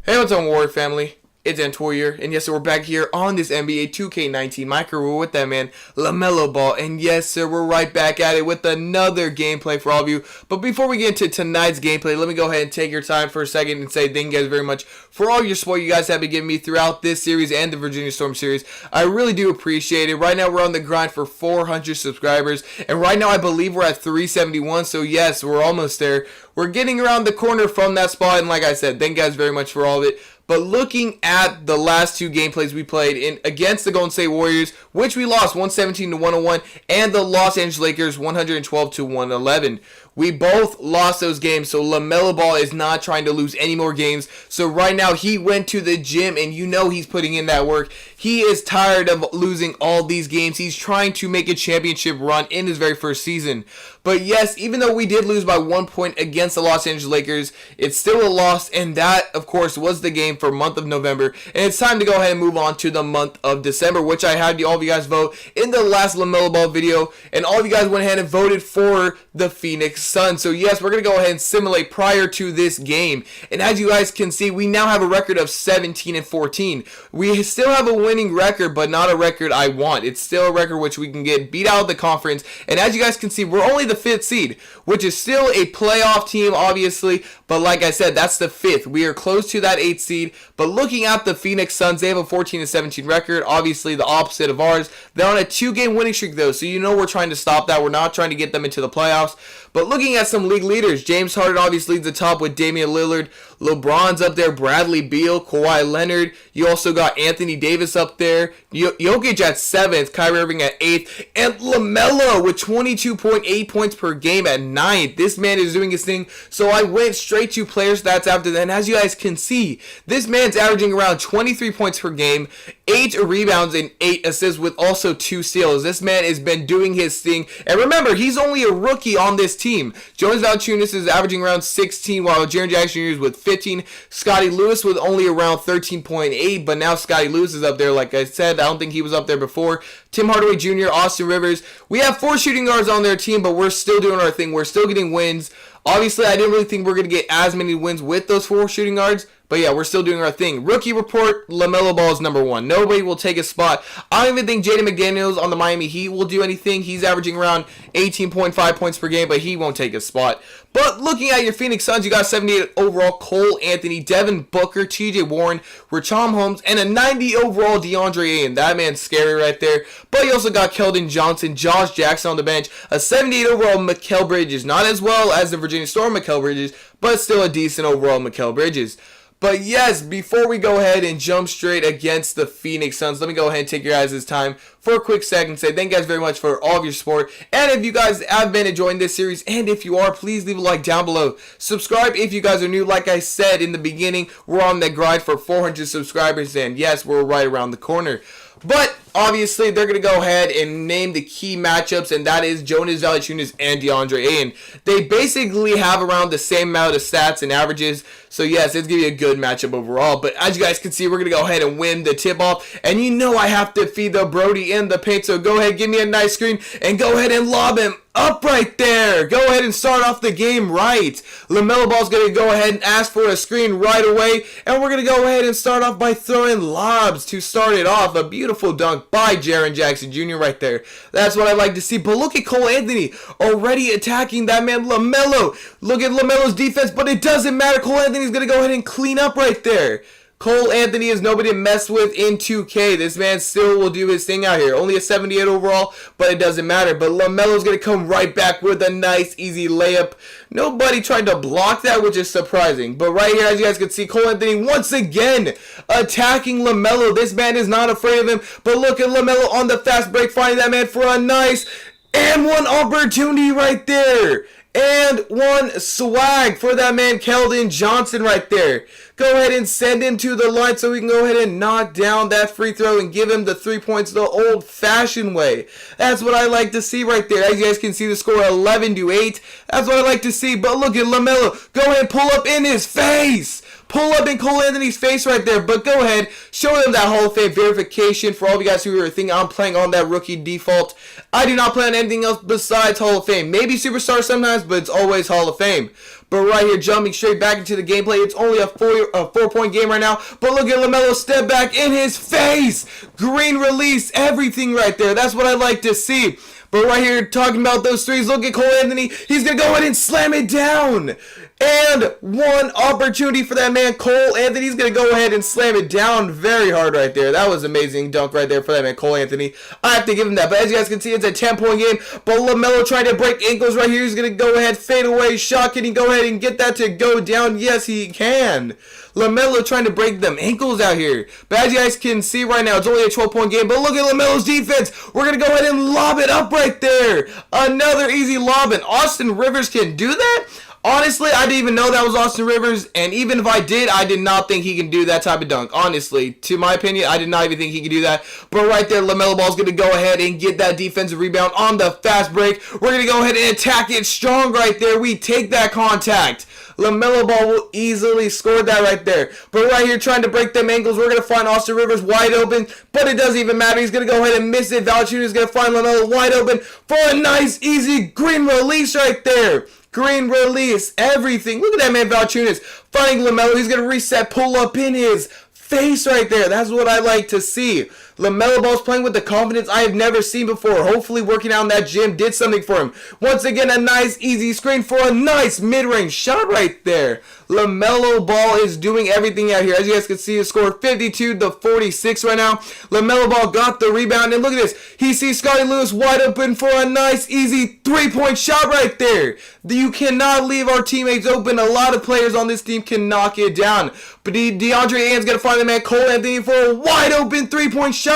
Hey, what's up, Warrior family? It's Warrior, and yes, sir, we're back here on this NBA 2K19 MyCareer with that man, Lamelo Ball, and yes, sir, we're right back at it with another gameplay for all of you. But before we get into tonight's gameplay, let me go ahead and take your time for a second and say thank you guys very much for all your support you guys have been giving me throughout this series and the Virginia Storm series. I really do appreciate it. Right now, we're on the grind for 400 subscribers, and right now, I believe we're at 371, so yes, we're almost there. We're getting around the corner from that spot, and like I said, thank you guys very much for all of it. But looking at the last two gameplays we played in against the Golden State Warriors, which we lost 117-101, and the Los Angeles Lakers 112-111. We both lost those games, so Lamelo Ball is not trying to lose any more games. So right now, he went to the gym, and you know he's putting in that work. He is tired of losing all these games. He's trying to make a championship run in his very first season. But yes, even though we did lose by 1 point against the Los Angeles Lakers, it's still a loss, and that, of course, was the game for month of November. And it's time to go ahead and move on to the month of December, which I had all of you guys vote in the last Lamelo Ball video, and all of you guys went ahead and voted for the Phoenix Suns. So yes, we're going to go ahead and simulate prior to this game. And as you guys can see, we now have a record of 17-14. We still have a winning record, but not a record I want. It's still a record which we can get beat out of the conference. And as you guys can see, we're only the 5th seed, which is still a playoff team, obviously. But like I said, that's the 5th. We are close to that 8th seed. But looking at the Phoenix Suns, they have a 14-17 record. Obviously, the opposite of ours. They're on a 2-game winning streak, though. So you know we're trying to stop that. We're not trying to get them into the playoffs. But looking at some league leaders, James Harden obviously leads the top with Damian Lillard. LeBron's up there, Bradley Beal, Kawhi Leonard. You also got Anthony Davis up there. Jokic at 7th, Kyrie Irving at 8th, and LaMelo with 22.8 points per game at 9th. This man is doing his thing. So I went straight to player stats after that. And as you guys can see, this man's averaging around 23 points per game, 8 rebounds and 8 assists with also 2 steals. This man has been doing his thing. And remember, he's only a rookie on this team. Jonas Valanciunas is averaging around 16, while Jaren Jackson Jr. is with 15. Scotty Lewis with only around 13.8, but now Scotty Lewis is up there. Like I said, I don't think he was up there before. Tim Hardaway Jr., Austin Rivers. We have 4 shooting guards on their team, but we're still doing our thing. We're still getting wins. Obviously, I didn't really think we're going to get as many wins with those 4 shooting guards. But yeah, we're still doing our thing. Rookie report, Lamelo Ball is number 1. Nobody will take his spot. I don't even think Jaden McDaniels on the Miami Heat will do anything. He's averaging around 18.5 points per game, but he won't take his spot. But looking at your Phoenix Suns, you got 78 overall Cole Anthony, Devin Booker, TJ Warren, Richaun Holmes, and a 90 overall DeAndre Ayton. That man's scary right there. But you also got Keldon Johnson, Josh Jackson on the bench, a 78 overall Mikal Bridges. Not as well as the Virginia Storm Mikal Bridges, but still a decent overall Mikal Bridges. But yes, before we go ahead and jump straight against the Phoenix Suns, let me go ahead and take your guys' time for a quick second and say thank you guys very much for all of your support. And if you guys have been enjoying this series, and if you are, please leave a like down below. Subscribe if you guys are new. Like I said in the beginning, we're on the grind for 400 subscribers, and yes, we're right around the corner. But obviously, they're going to go ahead and name the key matchups, and that is Jonas Valanciunas and DeAndre Ayton. They basically have around the same amount of stats and averages, so yes, it's going to be a good matchup overall. But as you guys can see, we're going to go ahead and win the tip-off, and you know I have to feed the Brody in the paint, so go ahead, give me a nice screen, and go ahead and lob him up right there. Go ahead and start off the game right. Lamelo Ball's going to go ahead and ask for a screen right away, and we're going to go ahead and start off by throwing lobs to start it off. A beautiful dunk by Jaren Jackson Jr. right there. That's what I like to see. But look at Cole Anthony already attacking that man LaMelo. Look at LaMelo's defense, but it doesn't matter. Cole Anthony's going to go ahead and clean up right there. Cole Anthony is nobody to mess with in 2K. This man still will do his thing out here. Only a 78 overall, but it doesn't matter. But LaMelo's going to come right back with a nice, easy layup. Nobody tried to block that, which is surprising. But right here, as you guys can see, Cole Anthony once again attacking LaMelo. This man is not afraid of him. But look at LaMelo on the fast break, finding that man for a nice and one opportunity right there. And one swag for that man, Keldon Johnson right there. Go ahead and send him to the line so we can go ahead and knock down that free throw and give him the 3 points the old-fashioned way. That's what I like to see right there. As you guys can see, the score 11-8. That's what I like to see. But look at LaMelo. Go ahead and pull up in his face. Pull up in Cole Anthony's face right there. But go ahead, show them that Hall of Fame verification. For all of you guys who are thinking I'm playing on that rookie default, I do not play on anything else besides Hall of Fame. Maybe Superstar sometimes, but it's always Hall of Fame. But right here, jumping straight back into the gameplay. It's only a 4-point game right now. But look at Lamelo step back in his face. Green release, everything right there. That's what I like to see. But right here, talking about those threes, look at Cole Anthony. He's going to go ahead and slam it down. And one opportunity for that man, Cole Anthony. He's going to go ahead and slam it down very hard right there. That was amazing dunk right there for that man, Cole Anthony. I have to give him that. But as you guys can see, it's a 10-point game. But Lamelo trying to break ankles right here. He's going to go ahead, fade away shot. Can he go ahead and get that to go down? Yes, he can. Lamelo trying to break them ankles out here. But as you guys can see right now, it's only a 12-point game. But look at Lamelo's defense. We're going to go ahead and lob it up right there. Another easy lob. And Austin Rivers can do that? Honestly, I didn't even know that was Austin Rivers, and even if I did not think he can do that type of dunk. Honestly, to my opinion, I did not even think he could do that. But right there, Lamelo Ball's going to go ahead and get that defensive rebound on the fast break. We're going to go ahead and attack it strong right there. We take that contact. Lamelo Ball will easily score that right there. But right here, trying to break them ankles, we're going to find Austin Rivers wide open, but it doesn't even matter. He's going to go ahead and miss it. Valanciunas is going to find Lamelo wide open for a nice, easy green release right there. Green release, everything. Look at that man, Valanciunas, finding Lamelo. He's going to reset, pull up in his face right there. That's what I like to see. Lamelo Ball's playing with the confidence I have never seen before. Hopefully working out in that gym did something for him. Once again, a nice easy screen for a nice mid-range shot right there. Lamelo Ball is doing everything out here. As you guys can see, he scored 52-46 right now. Lamelo Ball got the rebound, and look at this. He sees Scottie Lewis wide open for a nice easy 3-point shot right there. You cannot leave our teammates open. A lot of players on this team can knock it down. But DeAndre Ayton's going to find the man Cole Anthony for a wide open 3-point shot.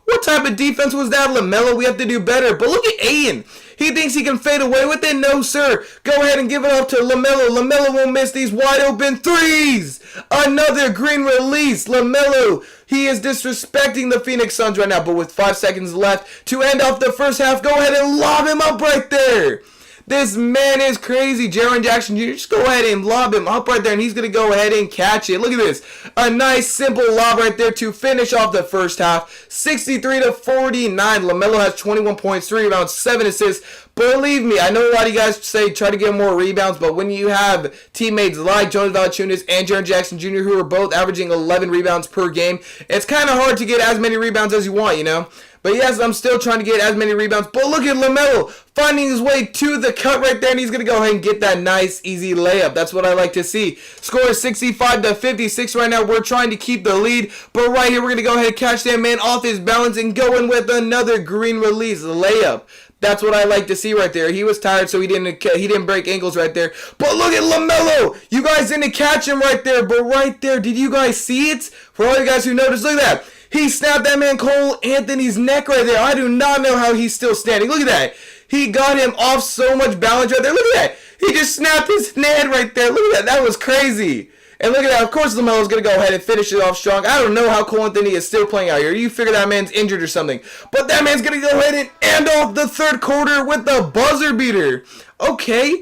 What type of defense was that, Lamelo? We have to do better. But look at Ayton. He thinks he can fade away with it. No, sir. Go ahead and give it up to Lamelo. Lamelo won't miss these wide open threes. Another green release. Lamelo, he is disrespecting the Phoenix Suns right now. But with 5 seconds left to end off the first half, go ahead and lob him up right there. This man is crazy. Jaren Jackson Jr., just go ahead and lob him up right there, and he's going to go ahead and catch it. Look at this. A nice, simple lob right there to finish off the first half. 63-49. Lamelo has 21 points, 3 rebounds, 7 assists. Believe me, I know a lot of you guys say try to get more rebounds, but when you have teammates like Jonas Valanciunas and Jaren Jackson Jr., who are both averaging 11 rebounds per game, it's kind of hard to get as many rebounds as you want, you know? But yes, I'm still trying to get as many rebounds. But look at Lamelo finding his way to the cut right there. And he's going to go ahead and get that nice, easy layup. That's what I like to see. Score is 65-56 right now. We're trying to keep the lead. But right here, we're going to go ahead and catch that man off his balance and go in with another green release layup. That's what I like to see right there. He was tired, so he didn't break ankles right there. But look at Lamelo. You guys didn't catch him right there. But right there, did you guys see it? For all you guys who noticed, look at that. He snapped that man Cole Anthony's neck right there. I do not know how he's still standing. Look at that. He got him off so much balance right there. Look at that. He just snapped his head right there. Look at that. That was crazy. And look at that. Of course, Lamelo's going to go ahead and finish it off strong. I don't know how Cole Anthony is still playing out here. You figure that man's injured or something. But that man's going to go ahead and end off the third quarter with the buzzer beater. Okay.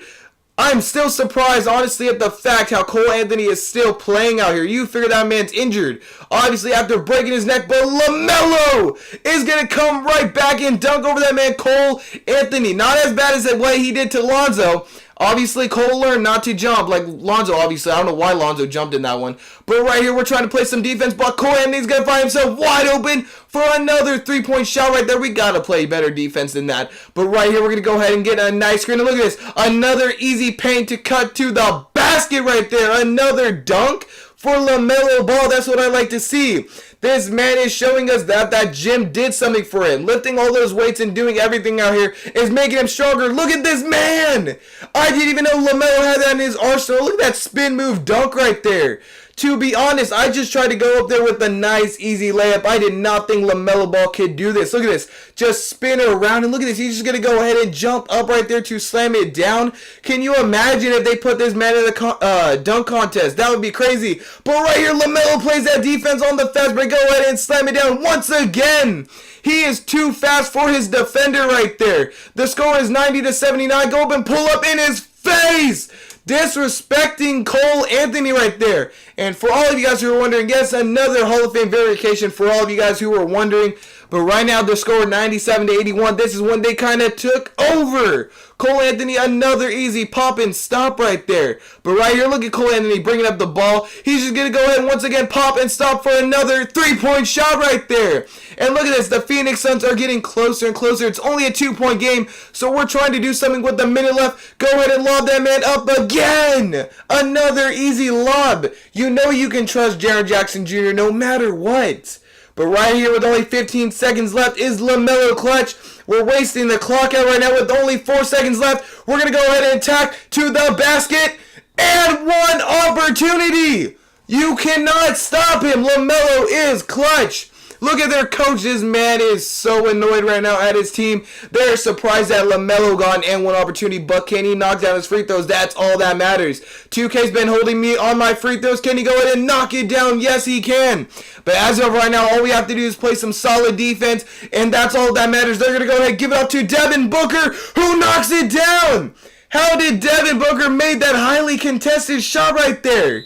I'm still surprised, honestly, at the fact how Cole Anthony is still playing out here. You figure that man's injured, obviously, after breaking his neck. But Lamelo is going to come right back and dunk over that man, Cole Anthony. Not as bad as the way he did to Lonzo. Obviously, Cole learned not to jump like Lonzo, obviously. I don't know why Lonzo jumped in that one. But right here, we're trying to play some defense. But Cole Anthony's going to find himself wide open for another 3-point shot right there. We got to play better defense than that. But right here, we're going to go ahead and get a nice screen. And look at this. Another easy paint to cut to the basket right there. Another dunk for Lamelo Ball. That's what I like to see. This man is showing us that gym did something for him. Lifting all those weights and doing everything out here is making him stronger. Look at this man. I didn't even know Lamelo had that in his arsenal. Look at that spin move dunk right there. To be honest, I just tried to go up there with a nice, easy layup. I did not think Lamelo Ball could do this. Look at this. Just spin it around, and look at this. He's just going to go ahead and jump up right there to slam it down. Can you imagine if they put this man in a dunk contest? That would be crazy. But right here, Lamelo plays that defense on the fast break. Go ahead and slam it down once again. He is too fast for his defender right there. The score is 90-79. Go up and pull up in his face. Disrespecting Cole Anthony right there. And for all of you guys who are wondering, yes, another Hall of Fame verification for all of you guys who were wondering. But right now, the score 97-81. This is when they kind of took over. Cole Anthony, another easy pop and stop right there. But right here, look at Cole Anthony bringing up the ball. He's just going to go ahead and once again pop and stop for another three-point shot right there. And look at this. The Phoenix Suns are getting closer and closer. It's only a 2-point game, so we're trying to do something with the minute left. Go ahead and lob that man up again. Another easy lob. You know you can trust Jaren Jackson Jr. no matter what. But right here with only 15 seconds left is Lamelo clutch. We're wasting the clock out right now with only 4 seconds left. We're going to go ahead and attack to the basket. And one opportunity. You cannot stop him. Lamelo is clutch. Look at their coach. This man is so annoyed right now at his team. They're surprised that Lamelo got an and one opportunity, but can he knock down his free throws? That's all that matters. 2K's been holding me on my free throws. Can he go ahead and knock it down? Yes, he can. But as of right now, all we have to do is play some solid defense, and that's all that matters. They're going to go ahead and give it up to Devin Booker, who knocks it down. How did Devin Booker make that highly contested shot right there?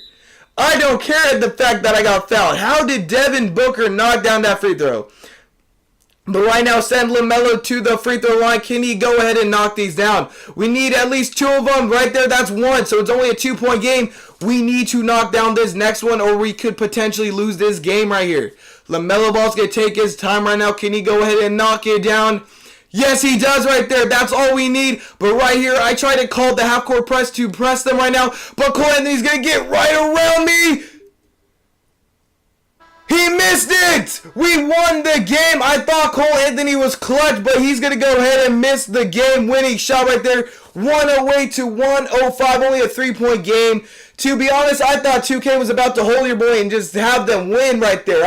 I don't care at the fact that I got fouled. How did Devin Booker knock down that free throw? But right now, send Lamelo to the free throw line. Can he go ahead and knock these down? We need at least 2 of them. Right there, that's 1. So it's only a 2-point game. We need to knock down this next one, or we could potentially lose this game right here. Lamelo Ball's going to take his time right now. Can he go ahead and knock it down? Yes, he does right there. That's all we need. But right here, I try to call the half-court press to press them right now. But Cole Anthony's going to get right around me. He missed it. We won the game. I thought Cole Anthony was clutch, but he's going to go ahead and miss the game-winning shot right there. 108 to 105, only a 3-point game. To be honest, I thought 2K was about to hold your boy and just have them win right there.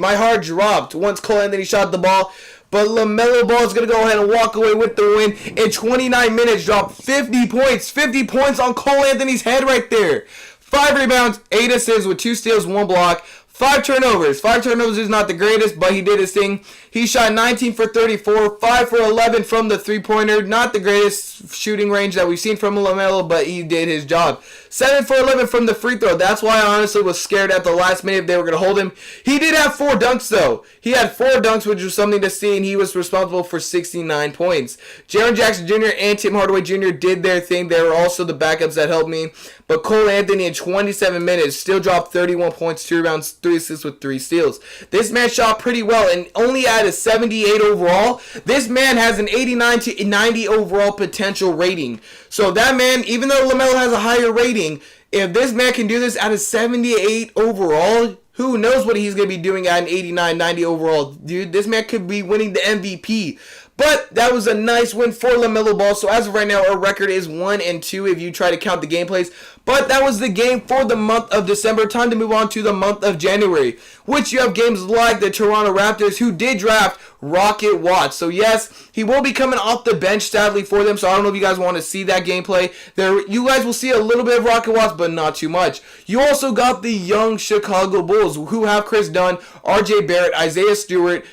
My heart dropped once Cole Anthony shot the ball. But LaMelo Ball is going to go ahead and walk away with the win. In 29 minutes, dropped 50 points. 50 points on Cole Anthony's head right there. 5 rebounds, 8 assists with 2 steals, 1 block. 5 turnovers. 5 turnovers is not the greatest, but he did his thing. He shot 19 for 34, 5 for 11 from the three-pointer. Not the greatest shooting range that we've seen from LaMelo, but he did his job. 7 for 11 from the free throw. That's why I honestly was scared at the last minute if they were going to hold him. He did have 4 dunks, though. He had 4 dunks, which was something to see, and he was responsible for 69 points. Jaren Jackson Jr. and Tim Hardaway Jr. did their thing. They were also the backups that helped me. But Cole Anthony in 27 minutes still dropped 31 points, 2 rebounds, 3 assists with 3 steals. This man shot pretty well and only had a 78 overall. This man has an 89 to 90 overall potential rating. So that man, even though LaMelo has a higher rating, if this man can do this at a 78 overall, who knows what he's going to be doing at an 89, 90 overall. Dude, this man could be winning the MVP. But that was a nice win for LaMelo Ball. So as of right now, our record is 1-2 if you try to count the gameplays. But that was the game for the month of December. Time to move on to the month of January, which you have games like the Toronto Raptors, who did draft Rocket Watts. So yes, he will be coming off the bench, sadly, for them. So I don't know if you guys want to see that gameplay. There, you guys will see a little bit of Rocket Watts, but not too much. You also got the young Chicago Bulls, who have Chris Dunn, RJ Barrett, Isaiah Stewart,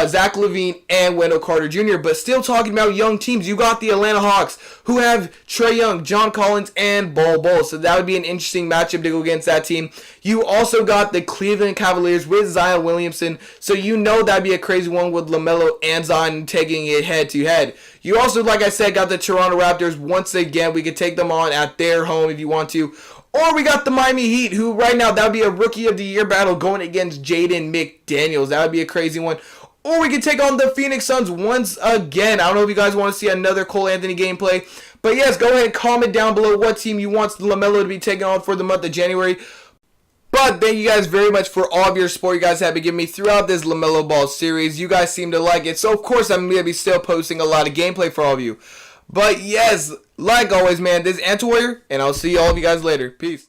Zach LaVine, and Wendell Carter Jr. But still talking about young teams, you got the Atlanta Hawks, who have Trae Young, John Collins, and Bol Bol. So that would be an interesting matchup to go against that team. You also got the Cleveland Cavaliers with Zion Williamson. So you know that'd be a crazy one with LaMelo and Zion taking it head-to-head. You also, like I said, got the Toronto Raptors. Once again, we could take them on at their home if you want to. Or we got the Miami Heat, who right now, that would be a Rookie of the Year battle going against Jaden McDaniels. That would be a crazy one. Or we can take on the Phoenix Suns once again. I don't know if you guys want to see another Cole Anthony gameplay. But yes, go ahead and comment down below what team you want LaMelo to be taking on for the month of January. But thank you guys very much for all of your support you guys have been giving me throughout this LaMelo Ball series. You guys seem to like it. So, of course, I'm going to be still posting a lot of gameplay for all of you. But yes, like always, man, this is Warrior, and I'll see all of you guys later. Peace.